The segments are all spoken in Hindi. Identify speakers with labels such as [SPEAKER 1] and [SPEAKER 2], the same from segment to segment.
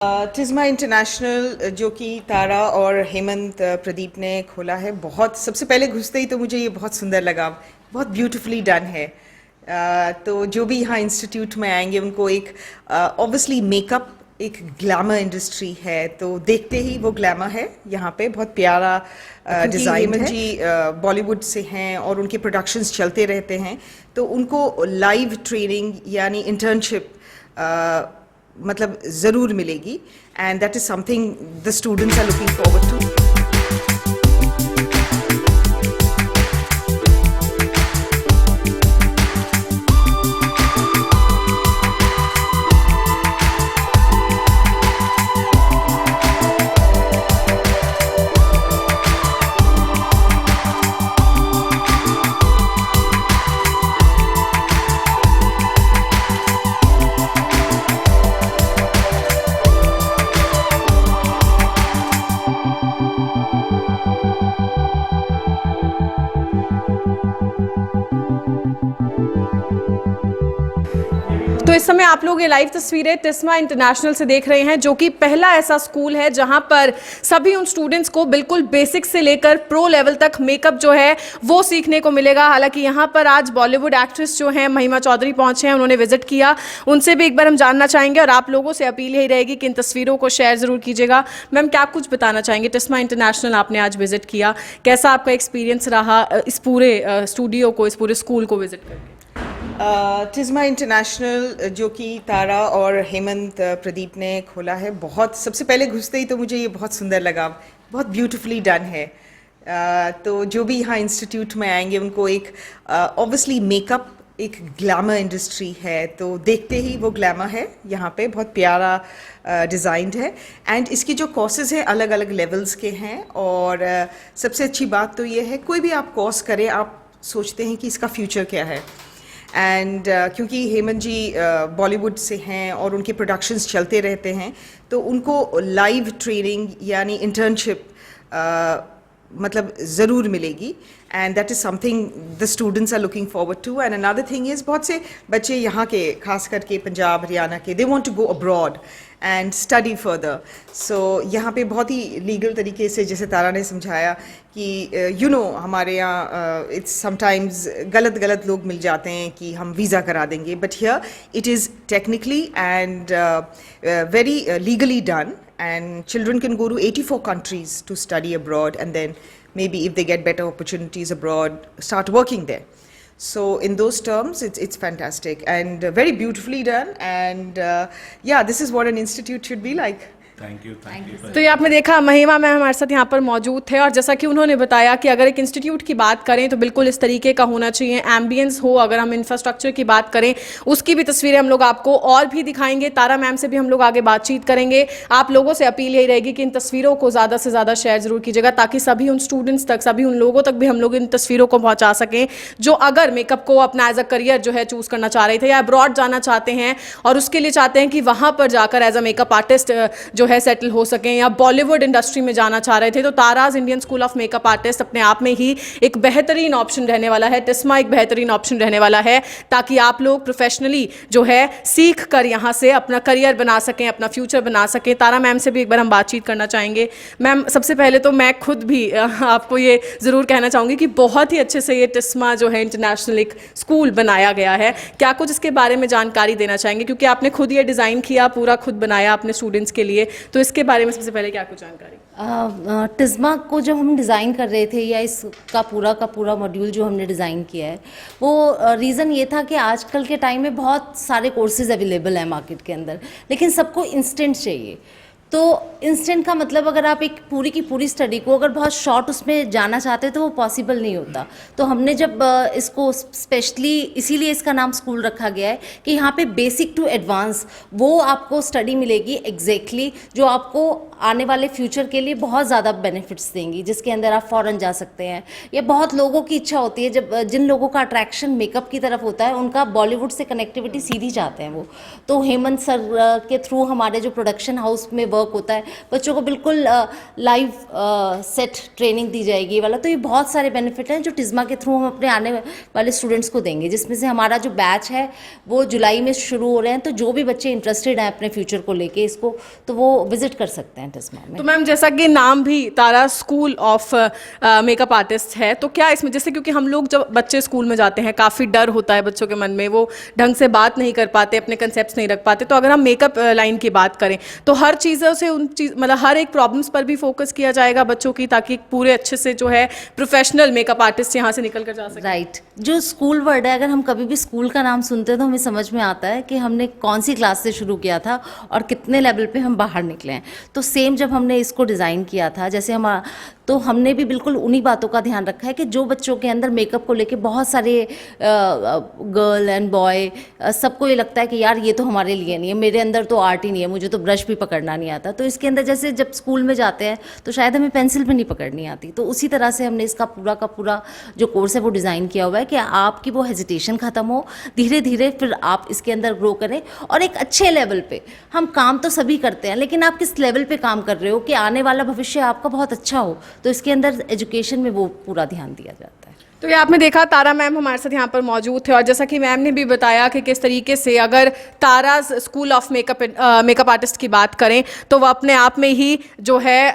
[SPEAKER 1] टिज़्मा इंटरनेशनल जो कि तारा और हेमंत प्रदीप ने खोला है, बहुत सबसे पहले घुसते ही तो मुझे ये बहुत सुंदर लगा, बहुत ब्यूटीफुली डन है। तो जो भी यहाँ इंस्टीट्यूट में आएंगे उनको एक ऑब्वियसली मेकअप एक ग्लैमर इंडस्ट्री है, तो देखते ही वो ग्लैमर है यहाँ पे, बहुत प्यारा डिज़ाइन है। जी बॉलीवुड से हैं और उनके प्रोडक्शंस चलते रहते हैं, तो उनको लाइव ट्रेनिंग यानी इंटर्नशिप मतलब ज़रूर मिलेगी, and that is something the students are looking forward to.
[SPEAKER 2] तो इस समय आप लोग ये लाइव तस्वीरें टिज़्मा इंटरनेशनल से देख रहे हैं, जो कि पहला ऐसा स्कूल है जहां पर सभी उन स्टूडेंट्स को बिल्कुल बेसिक से लेकर प्रो लेवल तक मेकअप जो है वो सीखने को मिलेगा। हालांकि यहां पर आज बॉलीवुड एक्ट्रेस जो हैं महिमा चौधरी पहुंचे हैं, उन्होंने विजिट किया, उनसे भी एक बार हम जानना चाहेंगे और आप लोगों से अपील यही रहेगी कि इन तस्वीरों को शेयर ज़रूर कीजिएगा। मैम, क्या कुछ बताना चाहेंगे? टिज़्मा इंटरनेशनल आपने आज विजिट किया, कैसा आपका एक्सपीरियंस रहा इस पूरे स्टूडियो को, इस पूरे स्कूल को विजिट करके?
[SPEAKER 1] टिज़्मा इंटरनेशनल जो कि तारा और हेमंत प्रदीप ने खोला है, बहुत सबसे पहले घुसते ही तो मुझे ये बहुत सुंदर लगा, बहुत ब्यूटीफुली डन है। तो जो भी यहाँ इंस्टीट्यूट में आएंगे उनको एक ऑब्वियसली मेकअप एक ग्लैमर इंडस्ट्री है, तो देखते ही वो ग्लैमर है यहाँ पे, बहुत प्यारा डिज़ाइंड है। एंड इसकी जो कोर्सेज़ हैं अलग अलग लेवल्स के हैं, और सबसे अच्छी बात तो ये है, कोई भी आप कोर्स करें आप सोचते हैं कि इसका फ्यूचर क्या है। एंड क्योंकि हेमंत जी बॉलीवुड से हैं और उनके प्रोडक्शंस चलते रहते हैं, तो उनको लाइव ट्रेनिंग यानी इंटर्नशिप मतलब ज़रूर मिलेगी, and that is something the students are looking forward to. And another thing is, बहुत से बच्चे यहाँ के, खास करके पंजाब हरियाणा के, they want to go abroad and study further. So यहाँ पे बहुत ही लीगल तरीके से, जैसे तारा ने समझाया कि हमारे यहाँ इट्स समटाइम्स गलत लोग मिल जाते हैं कि हम वीज़ा करा देंगे, but here it is technically and very legally done, and children can go to 84 countries to study abroad, and then maybe if they get better opportunities abroad, start working there. So in those terms, it's fantastic and very beautifully done, and yeah, this is what an institute should be like.
[SPEAKER 3] Thank you.
[SPEAKER 2] तो ये आपने देखा, महिमा मैम हमारे साथ यहाँ पर मौजूद थे, और जैसा कि उन्होंने बताया कि अगर एक इंस्टीट्यूट की बात करें तो बिल्कुल इस तरीके का होना चाहिए, एम्बियंस हो। अगर हम इंफ्रास्ट्रक्चर की बात करें उसकी भी तस्वीरें हम लोग आपको और भी दिखाएंगे, तारा मैम से भी हम लोग आगे बातचीत करेंगे। आप लोगों से अपील यही रहेगी कि इन तस्वीरों को ज़्यादा से ज़्यादा शेयर ज़रूर कीजिएगा, ताकि सभी उन स्टूडेंट्स तक, सभी उन लोगों तक भी हम लोग इन तस्वीरों को पहुँचा सकें जो अगर मेकअप को अपना एज अ करियर जो है चूज़ करना चाह रहे थे, या अब्रॉड जाना चाहते हैं और उसके लिए चाहते हैं कि वहाँ पर जाकर एज अ मेकअप आर्टिस्ट जो है सेटल हो सकें, या बॉलीवुड इंडस्ट्री में जाना चाह रहे थे। तो Tara's Indian school of makeup artist अपने आप में ही एक बेहतरीन ऑप्शन रहने वाला है, टिज़्मा एक बेहतरीन ऑप्शन रहने वाला है, ताकि आप लोग प्रोफेशनली जो है सीख कर यहाँ से अपना करियर बना सकें, अपना फ्यूचर बना सकें। तारा मैम से भी एक बार हम बातचीत करना चाहेंगे। मैम, सबसे पहले तो मैं खुद भी आपको ये ज़रूर कहना चाहूँगी कि बहुत ही अच्छे से ये टिज़्मा जो है इंटरनेशनल एक स्कूल बनाया गया है। क्या कुछ इसके बारे में जानकारी देना चाहेंगे, क्योंकि आपने खुद ये डिज़ाइन किया, पूरा खुद बनाया अपने स्टूडेंट्स के लिए, तो इसके बारे में सबसे पहले क्या कुछ जानकारी?
[SPEAKER 4] टिज़्मा को जब हम डिज़ाइन कर रहे थे, या इसका का पूरा मॉड्यूल जो हमने डिज़ाइन किया है, वो रीज़न ये था कि आजकल के टाइम में बहुत सारे कोर्सेज़ अवेलेबल हैं मार्केट के अंदर, लेकिन सबको इंस्टेंट चाहिए। तो इंस्टेंट का मतलब, अगर आप एक पूरी की पूरी स्टडी को अगर बहुत शॉर्ट उसमें जाना चाहते हैं तो वो पॉसिबल नहीं होता। तो हमने जब इसको स्पेशली, इसीलिए इसका नाम स्कूल रखा गया है कि यहाँ पे बेसिक टू एडवांस वो आपको स्टडी मिलेगी एग्जैक्टली जो आपको आने वाले फ्यूचर के लिए बहुत ज़्यादा बेनिफिट्स देंगी, जिसके अंदर आप फ़ॉरेन जा सकते हैं। या बहुत लोगों की इच्छा होती है, जब जिन लोगों का अट्रैक्शन मेकअप की तरफ होता है, उनका बॉलीवुड से कनेक्टिविटी सीधी चाहते हैं वो। तो हेमंत सर के थ्रू हमारे जो प्रोडक्शन हाउस में वर्क होता है, बच्चों को बिल्कुल लाइव सेट ट्रेनिंग दी जाएगी ये वाला। तो ये बहुत सारे बेनिफिट हैं जो टिज़्मा के थ्रू हम अपने आने वाले स्टूडेंट्स को देंगे, जिसमें से हमारा जो बैच है वो जुलाई में शुरू हो रहे हैं। तो जो भी बच्चे इंटरेस्टेड हैं अपने फ्यूचर को लेके इसको, तो वो विजिट कर सकते हैं टिज़्मा में।
[SPEAKER 2] तो मैम जैसा कि नाम भी तारा स्कूल ऑफ मेकअप आर्टिस्ट है, तो क्या इसमें जैसे, क्योंकि हम लोग जब बच्चे स्कूल में जाते हैं काफ़ी डर होता है बच्चों के मन में, वो ढंग से बात नहीं कर पाते, अपने कंसेप्ट्स नहीं रख पाते। तो अगर हम मेकअप लाइन की बात करें तो हर चीज़ों से उन चीज़ मतलब हर एक प्रॉब्लम्स पर भी फोकस किया जाएगा बच्चों की, ताकि पूरे अच्छे से जो है प्रोफेशनल मेकअप आर्टिस्ट यहाँ से निकल कर जा सके।
[SPEAKER 4] राइट। जो स्कूल वर्ड है, अगर हम कभी भी स्कूल का नाम सुनते हैं तो हमें समझ में आता है कि हमने कौन सी क्लास से शुरू किया था और कितने लेवल पे हम बाहर निकले हैं। तो सेम जब हमने इसको डिज़ाइन किया था, जैसे हम, तो हमने भी बिल्कुल उन्हीं बातों का ध्यान रखा है कि जो बच्चों के अंदर मेकअप को लेके बहुत सारे गर्ल एंड बॉय सबको ये लगता है कि यार ये तो हमारे लिए नहीं है, मेरे अंदर तो आर्ट ही नहीं है, मुझे तो ब्रश भी पकड़ना नहीं आता। तो इसके अंदर जैसे जब स्कूल में जाते हैं तो शायद हमें पेंसिल भी नहीं पकड़नी आती, तो उसी तरह से हमने इसका पूरा का पूरा जो कोर्स है वो डिज़ाइन किया हुआ है कि आपकी वो हेजिटेशन ख़त्म हो, धीरे धीरे फिर आप इसके अंदर ग्रो करें और एक अच्छे लेवल पे। हम काम तो सभी करते हैं, लेकिन आप किस लेवल पे काम कर रहे हो कि आने वाला भविष्य आपका बहुत अच्छा हो, तो इसके अंदर एजुकेशन में वो पूरा ध्यान दिया जाता है।
[SPEAKER 2] तो ये आपने देखा तारा मैम हमारे साथ यहाँ पर मौजूद थे, और जैसा कि मैम ने भी बताया कि किस तरीके से अगर तारा स्कूल ऑफ मेकअप आर्टिस्ट की बात करें तो वह अपने आप में ही जो है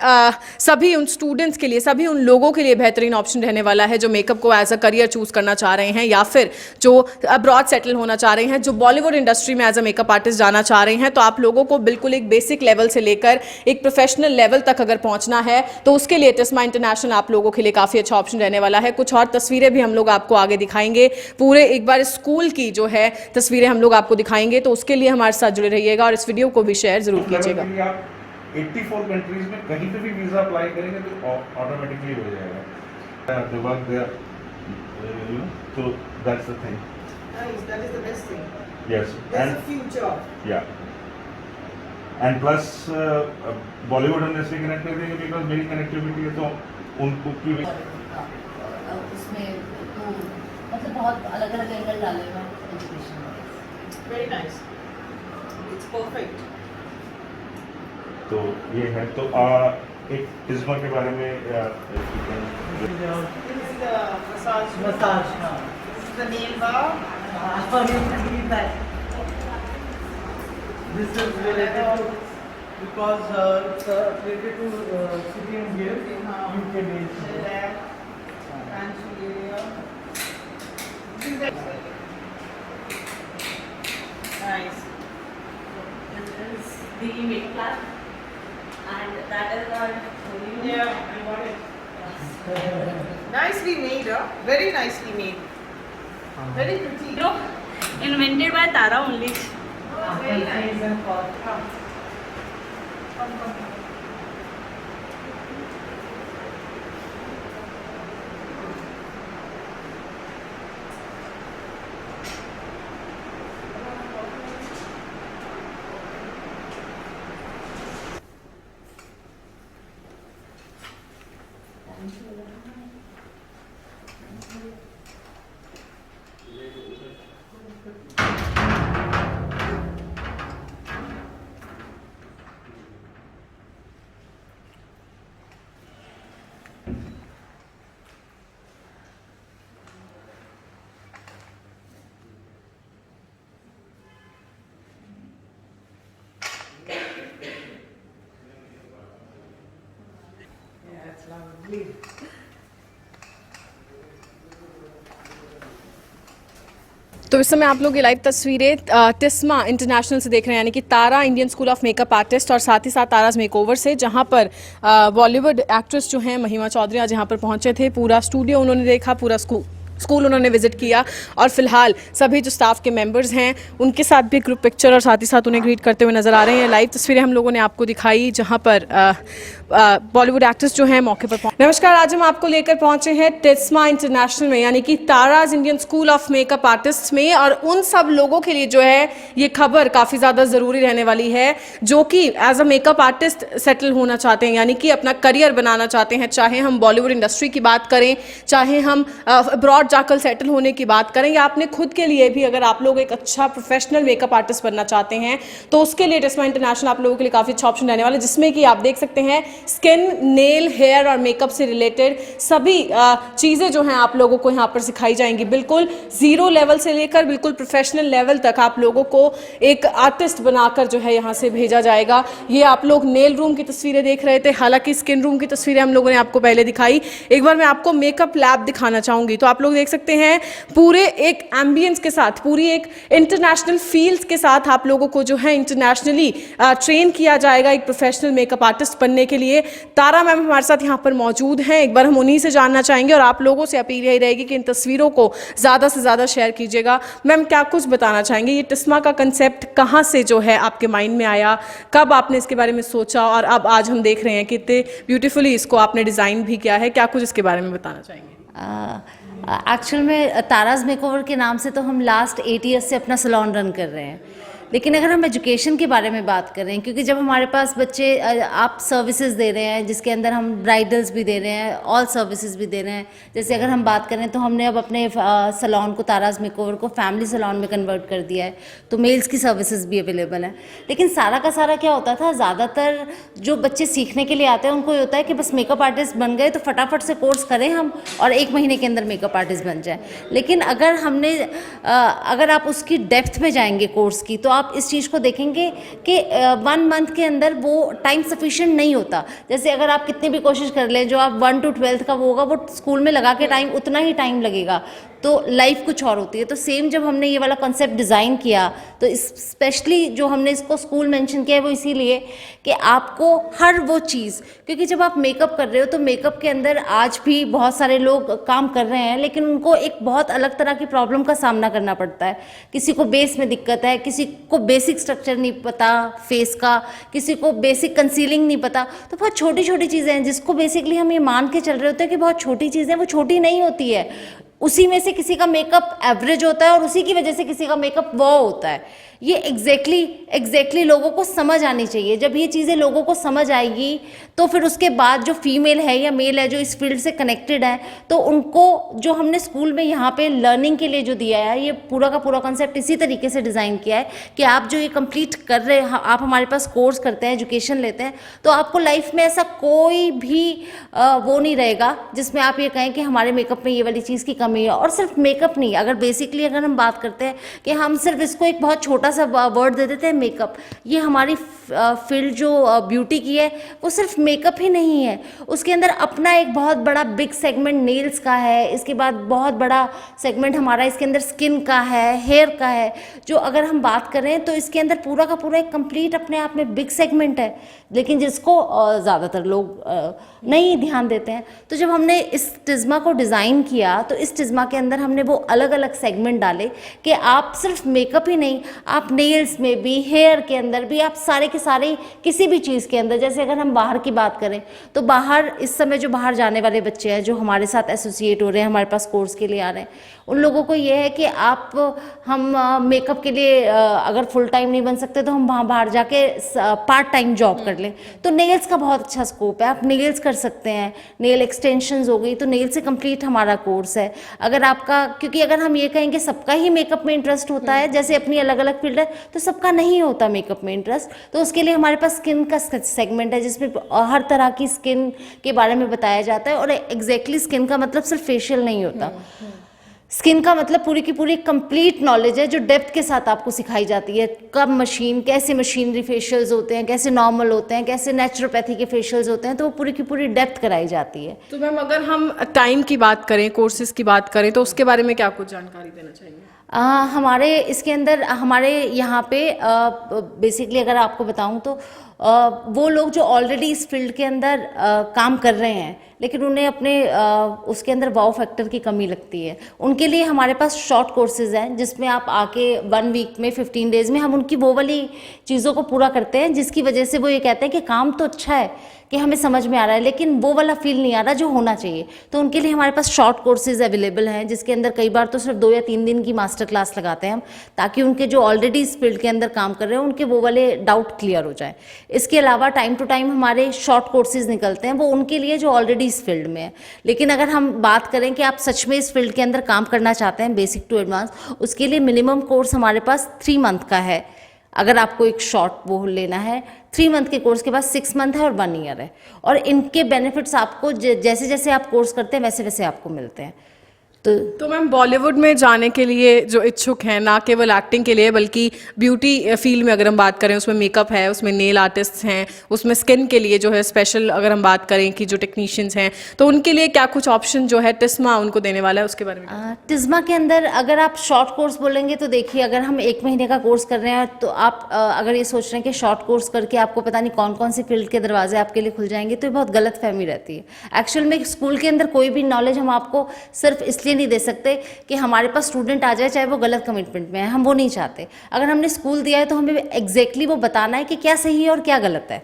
[SPEAKER 2] सभी उन स्टूडेंट्स के लिए, सभी उन लोगों के लिए बेहतरीन ऑप्शन रहने वाला है जो मेकअप को एज अ करियर चूज़ करना चाह रहे हैं, या फिर जो अब्रॉड सेटल होना चाह रहे हैं, जो बॉलीवुड इंडस्ट्री में एज अ मेकअप आर्टिस्ट जाना चाह रहे हैं। तो आप लोगों को बिल्कुल एक बेसिक लेवल से लेकर एक प्रोफेशनल लेवल तक अगर पहुँचना है तो उसके लिए टिज़्मा इंटरनेशनल आप लोगों के लिए काफ़ी अच्छा ऑप्शन रहने वाला है। कुछ और तस्वीरें भी हम लोग आपको आगे दिखाएंगे, पूरे एक बार स्कूल की जो है तस्वीरें हम लोग आपको दिखाएंगे, तो उसके लिए हमारे साथ जुड़े रहिएगा और इस वीडियो को भी शेयर जरूर कीजिएगा।
[SPEAKER 3] आप 84 कंट्रीज में कहीं पे भी वीजा अप्लाई करेंगे तो ऑटोमेटिकली हो जाएगा। The work there, so that's the thing.
[SPEAKER 1] Nice, that is the best thing.
[SPEAKER 3] Yes,
[SPEAKER 1] There's
[SPEAKER 3] and
[SPEAKER 1] a future.
[SPEAKER 3] yeah, and plus Bollywood industry connect कर देंगे बिकॉज मेरी कनेक्टिविटी है तो उनको की भी
[SPEAKER 4] उसमें तो मतलब बहुत अलग अलग एंगल डाले हुए हैं एजुकेशन में।
[SPEAKER 1] Very nice. It's perfect.
[SPEAKER 3] तो ये है। तो एक टिज़्मा के बारे में
[SPEAKER 1] This is the massage. This is the nail bar.
[SPEAKER 5] This is related to, because it's related to sitting here, you can use it.
[SPEAKER 1] Relax. Fancy area. This is the nice.
[SPEAKER 6] This is the make plan, and that is our
[SPEAKER 1] Yeah, I got it. Nicely made, huh? Very nicely made. Very pretty.
[SPEAKER 6] invented by Tara only.
[SPEAKER 1] Very nice. Come. Come. Yeah, it's lovely.
[SPEAKER 2] तो इस समय आप लोग ये लाइव तस्वीरें टिज़्मा इंटरनेशनल से देख रहे हैं, यानी कि Tara Indian school of makeup artist और साथ ही साथ ताराज मेकओवर से, जहां पर बॉलीवुड एक्ट्रेस जो हैं महिमा चौधरी आज यहाँ पर पहुंचे थे। पूरा स्टूडियो उन्होंने देखा, पूरा स्कूल उन्होंने विजिट किया और फिलहाल सभी जो स्टाफ के मेंबर्स हैं उनके साथ भी ग्रुप पिक्चर और साथ ही साथ उन्हें ग्रीट करते हुए नजर आ रहे हैं। लाइव तस्वीरें हम लोगों ने आपको दिखाई जहां पर बॉलीवुड एक्टर्स जो हैं मौके पर पहुंचे। नमस्कार, आज हम आपको लेकर पहुंचे हैं टिस्मा इंटरनेशनल में, यानी कि Tara's Indian school of makeup artist में, और उन सब लोगों के लिए जो है ये खबर काफ़ी ज़्यादा ज़रूरी रहने वाली है जो कि as a makeup artist settle होना चाहते हैं, यानी कि अपना करियर बनाना चाहते हैं। चाहे हम बॉलीवुड इंडस्ट्री की बात करें, चाहे हम अब्रॉड जाकर सेटल होने की बात करें, या अपने खुद के लिए भी अगर आप लोग एक अच्छा प्रोफेशनल मेकअप आर्टिस्ट बनना चाहते हैं तो उसके लिए टिस्मा इंटरनेशनल आप लोगों के लिए काफ़ी अच्छा ऑप्शन रहने वाला है, जिसमें कि आप देख सकते हैं स्किन, नेल, हेयर और मेकअप से रिलेटेड सभी चीज़ें जो हैं आप लोगों को यहाँ पर सिखाई जाएंगी। बिल्कुल जीरो लेवल से लेकर बिल्कुल प्रोफेशनल लेवल तक आप लोगों को एक आर्टिस्ट बनाकर जो है यहाँ से भेजा जाएगा। ये आप लोग नेल रूम की तस्वीरें देख रहे थे, हालांकि स्किन रूम की तस्वीरें हम लोगों ने आपको पहले दिखाई। एक बार मैं आपको मेकअप लैब दिखाना चाहूँगी, तो आप लोग देख सकते हैं पूरे एक एम्बियंस के साथ, पूरी एक इंटरनेशनल फील्ड्स के साथ आप लोगों को जो है इंटरनेशनली ट्रेन किया जाएगा एक प्रोफेशनल मेकअप आर्टिस्ट बनने के लिए। तारा मैम हमारे साथ यहाँ पर मौजूद हैं, एक बार हम उन्हीं से जानना चाहेंगे और आप लोगों से अपील यही रहेगी कि इन तस्वीरों को ज़्यादा से ज़्यादा शेयर कीजिएगा। मैम, क्या कुछ बताना चाहेंगे, ये टिस्मा का कंसेप्ट कहाँ से जो है आपके माइंड में आया, कब आपने इसके बारे में सोचा और अब आज हम देख रहे हैं कि इतने ब्यूटीफुली इसको आपने डिज़ाइन भी किया है, क्या कुछ इसके बारे में बताना चाहेंगे?
[SPEAKER 4] एक्चुअल में ताराज मेकओवर के नाम से तो हम लास्ट 8 ईयर्स से अपना सैलून रन कर रहे हैं, लेकिन अगर हम एजुकेशन के बारे में बात करें, क्योंकि जब हमारे पास बच्चे आप सर्विसेज दे रहे हैं जिसके अंदर हम ब्राइडल्स भी दे रहे हैं, ऑल सर्विसेज भी दे रहे हैं, जैसे अगर हम बात करें तो हमने अब अपने सैलून को, ताराज मेकओवर को फैमिली सैलून में कन्वर्ट कर दिया है, तो मेल्स की सर्विसेज भी अवेलेबल हैं। लेकिन सारा का सारा क्या होता था, ज़्यादातर जो बच्चे सीखने के लिए आते हैं उनको ये होता है कि बस मेकअप आर्टिस्ट बन गए तो फटाफट से कोर्स करें हम और 1 महीने के अंदर मेकअप आर्टिस्ट बन जाए। लेकिन अगर आप उसकी डेप्थ में जाएंगे कोर्स की, तो आप इस चीज़ को देखेंगे कि 1 मंथ के अंदर वो टाइम सफिशिएंट नहीं होता। जैसे अगर आप कितनी भी कोशिश कर लें, जो आप 1 to 12th का वो होगा वो स्कूल में लगा के टाइम उतना ही टाइम लगेगा, तो लाइफ कुछ और होती है। तो सेम जब हमने ये वाला कॉन्सेप्ट डिज़ाइन किया, तो स्पेशली जो हमने इसको स्कूल मेंशन किया है वो इसीलिए कि आपको हर वो चीज़, क्योंकि जब आप मेकअप कर रहे हो तो मेकअप के अंदर आज भी बहुत सारे लोग काम कर रहे हैं, लेकिन उनको एक बहुत अलग तरह की प्रॉब्लम का सामना करना पड़ता है। किसी को बेस में दिक्कत है, किसी को बेसिक स्ट्रक्चर नहीं पता फेस का, किसी को बेसिक कंसीलिंग नहीं पता, तो बहुत छोटी छोटी चीज़ें हैं जिसको बेसिकली हम ये मान के चल रहे होते हैं कि बहुत छोटी चीज़ें, वो छोटी नहीं होती है। उसी में से किसी का मेकअप एवरेज होता है और उसी की वजह से किसी का मेकअप वो होता है। ये एग्जैक्टली लोगों को समझ आनी चाहिए। जब ये चीज़ें लोगों को समझ आएगी तो फिर उसके बाद जो फीमेल है या मेल है जो इस फील्ड से कनेक्टेड है, तो उनको जो हमने स्कूल में यहाँ पे लर्निंग के लिए जो दिया है, ये पूरा का पूरा कॉन्सेप्ट इसी तरीके से डिज़ाइन किया है कि आप जो ये कंप्लीट कर रहे हैं, आप हमारे पास कोर्स करते हैं, एजुकेशन लेते हैं, तो आपको लाइफ में ऐसा कोई भी वो नहीं रहेगा जिसमें आप ये कहें कि हमारे मेकअप में ये वाली चीज़ की कमी है। और सिर्फ मेकअप नहीं, अगर बेसिकली अगर हम बात करते हैं कि हम सिर्फ इसको एक बहुत छोटा सा वर्ड दे देते हैं मेकअप, ये हमारी फील्ड जो ब्यूटी की है वो सिर्फ मेकअप ही नहीं है, उसके अंदर अपना एक बहुत बड़ा बिग सेगमेंट नेल्स का है, इसके बाद बहुत बड़ा सेगमेंट हमारा इसके अंदर स्किन का है, हेयर का है। जो अगर हम बात करें तो इसके अंदर पूरा का पूरा एक कंप्लीट अपने आप में बिग सेगमेंट है, लेकिन जिसको ज़्यादातर लोग नहीं ध्यान देते हैं। तो जब हमने इस टिस्मा को डिज़ाइन किया तो इस टिस्मा के अंदर हमने वो अलग अलग सेगमेंट डाले कि आप सिर्फ मेकअप ही नहीं, आप नेल्स में भी, हेयर के अंदर भी, आप सारे के सारे किसी भी चीज़ के अंदर, जैसे अगर हम बाहर की बात करें तो बाहर इस समय जो बाहर जाने वाले बच्चे हैं जो हमारे साथ एसोसिएट हो रहे हैं, हमारे पास कोर्स के लिए आ रहे हैं, उन लोगों को ये है कि हम मेकअप के लिए अगर फुल टाइम नहीं बन सकते तो हम वहाँ बाहर जाके पार्ट टाइम जॉब कर लें। तो नेल्स का बहुत अच्छा स्कोप है, आप नेल्स कर सकते हैं, नेल एक्सटेंशंस हो गई, तो नेल से कंप्लीट हमारा कोर्स है। अगर आपका, क्योंकि अगर हम ये कहेंगे सबका ही मेकअप में इंटरेस्ट होता है, जैसे अपनी अलग अलग फील्ड है, तो सबका नहीं होता मेकअप में इंटरेस्ट, तो उसके लिए हमारे पास स्किन का सेगमेंट है जिसमें हर तरह की स्किन के बारे में बताया जाता है। और एग्जैक्टली स्किन का मतलब सिर्फ फेशियल नहीं होता, स्किन का मतलब पूरी की पूरी कंप्लीट नॉलेज है जो डेप्थ के साथ आपको सिखाई जाती है। कब मशीन, कैसे मशीनरी फेशियल्स होते हैं, कैसे नॉर्मल होते हैं, कैसे नेचुरोपैथी के फेशियल्स होते हैं, तो वो पूरी की पूरी डेप्थ कराई जाती है।
[SPEAKER 2] तो मैम अगर हम टाइम की बात करें, कोर्सेज की बात करें, तो उसके बारे में क्या कुछ जानकारी देना चाहिए?
[SPEAKER 4] हमारे इसके अंदर हमारे यहाँ पे बेसिकली अगर आपको बताऊँ तो वो लोग जो ऑलरेडी इस फील्ड के अंदर काम कर रहे हैं, लेकिन उन्हें अपने उसके अंदर वाव फैक्टर की कमी लगती है। उनके लिए हमारे पास शॉर्ट कोर्सेज हैं जिसमें आप आके 1 वीक में 15 डेज़ में हम उनकी वो वाली चीज़ों को पूरा करते हैं जिसकी वजह से वो ये कहते हैं कि काम तो अच्छा है कि हमें समझ में आ रहा है, लेकिन वो वाला फील नहीं आ रहा जो होना चाहिए। तो उनके लिए हमारे पास शॉर्ट कोर्सेज अवेलेबल हैं जिसके अंदर कई बार तो सिर्फ 2 या 3 दिन की मास्टर क्लास लगाते हैं हम, ताकि उनके जो ऑलरेडी इस फील्ड के अंदर काम कर रहे हैं उनके वो वाले डाउट क्लियर हो जाए। इसके अलावा टाइम टू टाइम हमारे शॉर्ट कोर्सेज निकलते हैं, वो उनके लिए जो ऑलरेडी इस फील्ड में है। लेकिन अगर हम बात करें कि आप सच में इस फील्ड के अंदर काम करना चाहते हैं बेसिक टू एडवांस, उसके लिए मिनिमम कोर्स हमारे पास 3 मंथ का है। अगर आपको एक शॉर्ट वो लेना है 3 मंथ के कोर्स के बाद 6 मंथ है और 1 ईयर है, और इनके बेनिफिट्स आपको जैसे जैसे आप कोर्स करते हैं वैसे वैसे आपको मिलते हैं।
[SPEAKER 2] तो मैम बॉलीवुड में जाने के लिए जो इच्छुक हैं, ना केवल एक्टिंग के लिए बल्कि ब्यूटी फील्ड में अगर हम बात करें, उसमें मेकअप है, उसमें नेल आर्टिस्ट हैं, उसमें स्किन के लिए जो है स्पेशल अगर हम बात करें कि जो टेक्नीशियंस हैं, तो उनके लिए क्या कुछ ऑप्शन जो है टिस्मा उनको देने वाला है, उसके बारे में?
[SPEAKER 4] टिस्मा के अंदर अगर आप शॉर्ट कोर्स बोलेंगे तो देखिए, अगर हम 1 महीने का कोर्स कर रहे हैं तो आप अगर ये सोच रहे हैं कि शॉर्ट कोर्स करके आपको पता नहीं कौन कौन सी फील्ड के दरवाजे आपके लिए खुल जाएंगे, तो ये बहुत गलत फहमी रहती है। एक्चुअल में स्कूल के अंदर कोई भी नॉलेज हम आपको सिर्फ इसलिए नहीं दे सकते कि हमारे पास स्टूडेंट आ जाए चाहे वो गलत कमिटमेंट में है, हम वो नहीं चाहते। अगर हमने स्कूल दिया है तो हमें एग्जैक्टली वो बताना है कि क्या सही है और क्या गलत है।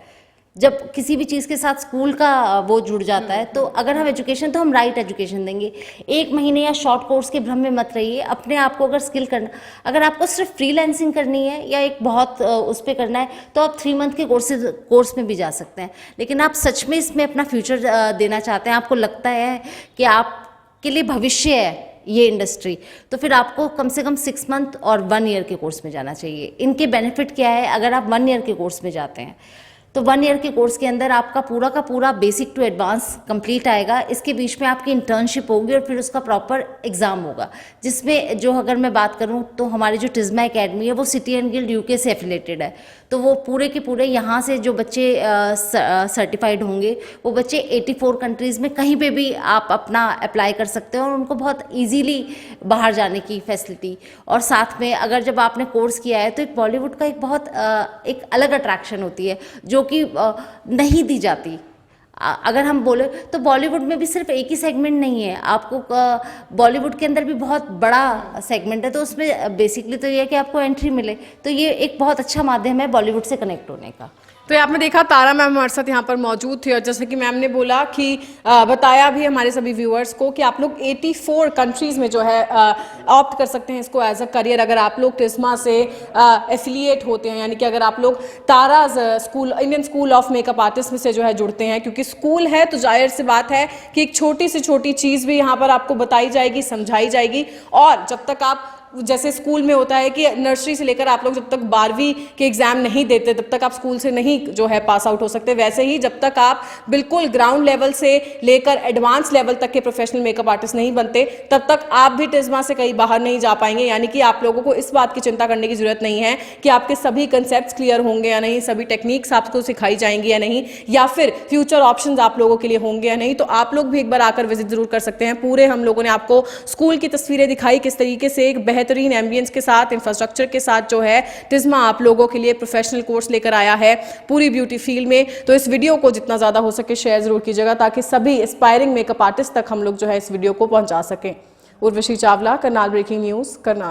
[SPEAKER 4] जब किसी भी चीज़ के साथ स्कूल का वो जुड़ जाता है, तो अगर हम एजुकेशन, तो हम राइट एजुकेशन देंगे। 1 महीने या शॉर्ट कोर्स के भ्रम में मत रहिए। अपने आप को अगर स्किल करना, अगर आपको सिर्फ फ्रीलांसिंग करनी है या एक बहुत उस पर करना है, तो आप 3 मंथ के कोर्स में भी जा सकते हैं। लेकिन आप सच में इसमें अपना फ्यूचर देना चाहते हैं, आपको लगता है कि आपके लिए भविष्य है ये इंडस्ट्री, तो फिर आपको कम से कम 6 मंथ और 1 ईयर के कोर्स में जाना चाहिए। इनके बेनिफिट क्या है? अगर आप 1 ईयर के कोर्स में जाते हैं तो 1 ईयर के कोर्स के अंदर आपका पूरा का पूरा बेसिक टू एडवांस कंप्लीट आएगा। इसके बीच में आपकी इंटर्नशिप होगी और फिर उसका प्रॉपर एग्ज़ाम होगा, जिसमें जो अगर मैं बात करूं तो हमारी जो टिस्मा एकेडमी है वो सिटी एंड गिल्ड यूके से एफिलेटेड है। तो वो पूरे के पूरे यहाँ से जो बच्चे सर्टिफाइड होंगे, वो बच्चे 84 कंट्रीज़ में कहीं पे भी आप अपना अप्लाई कर सकते हो और उनको बहुत ईजीली बाहर जाने की फैसिलिटी। और साथ में अगर जब आपने कोर्स किया है तो एक बॉलीवुड का एक बहुत एक अलग अट्रैक्शन होती है जो कि नहीं दी जाती। अगर हम बोले तो बॉलीवुड में भी सिर्फ एक ही सेगमेंट नहीं है, आपको बॉलीवुड के अंदर भी बहुत बड़ा सेगमेंट है, तो उसमें बेसिकली तो ये है कि आपको एंट्री मिले, तो ये एक बहुत अच्छा माध्यम है बॉलीवुड से कनेक्ट होने का।
[SPEAKER 2] तो आपने देखा तारा मैम हमारे साथ यहाँ पर मौजूद थी, और जैसे कि मैम ने बोला कि बताया भी हमारे सभी व्यूअर्स को कि आप लोग 84 कंट्रीज़ में जो है ऑप्ट कर सकते हैं इसको एज अ करियर, अगर आप लोग टिस्मा से एफिलिएट होते हैं, यानी कि अगर आप लोग Tara's school, Indian school of makeup artist में से जो है जुड़ते हैं। क्योंकि स्कूल है तो जाहिर सी बात है कि एक छोटी से छोटी चीज़ भी यहाँ पर आपको बताई जाएगी, समझाई जाएगी। और जब तक आप, जैसे स्कूल में होता है कि नर्सरी से लेकर आप लोग जब तक 12वीं के एग्जाम नहीं देते तब तक आप स्कूल से नहीं जो है पास आउट हो सकते, वैसे ही जब तक आप बिल्कुल ग्राउंड लेवल से लेकर एडवांस लेवल तक के प्रोफेशनल मेकअप आर्टिस्ट नहीं बनते तब तक आप भी टिस्मा से कहीं बाहर नहीं जा पाएंगे। यानी कि आप लोगों को इस बात की चिंता करने की जरूरत नहीं है कि आपके सभी कंसेप्ट क्लियर होंगे या नहीं, सभी टेक्निक्स आपको सिखाई जाएंगी या नहीं, या फिर फ्यूचर ऑप्शंस आप लोगों के लिए होंगे या नहीं। तो आप लोग भी एक बार आकर विजिट जरूर कर सकते हैं। पूरे हम लोगों ने आपको स्कूल की तस्वीरें दिखाई, किस तरीके से एक बेहतरीन एम्बियंस के साथ, इंफ्रास्ट्रक्चर के साथ जो है टिस्मा आप लोगों के लिए प्रोफेशनल कोर्स लेकर आया है पूरी ब्यूटी फील्ड में। तो इस वीडियो को जितना ज़्यादा हो सके शेयर जरूर कीजिएगा ताकि सभी एस्पायरिंग मेकअप आर्टिस्ट तक हम लोग जो है इस वीडियो को पहुंचा सकें। Urvashi Chawla, Karnal breaking news, Karnal.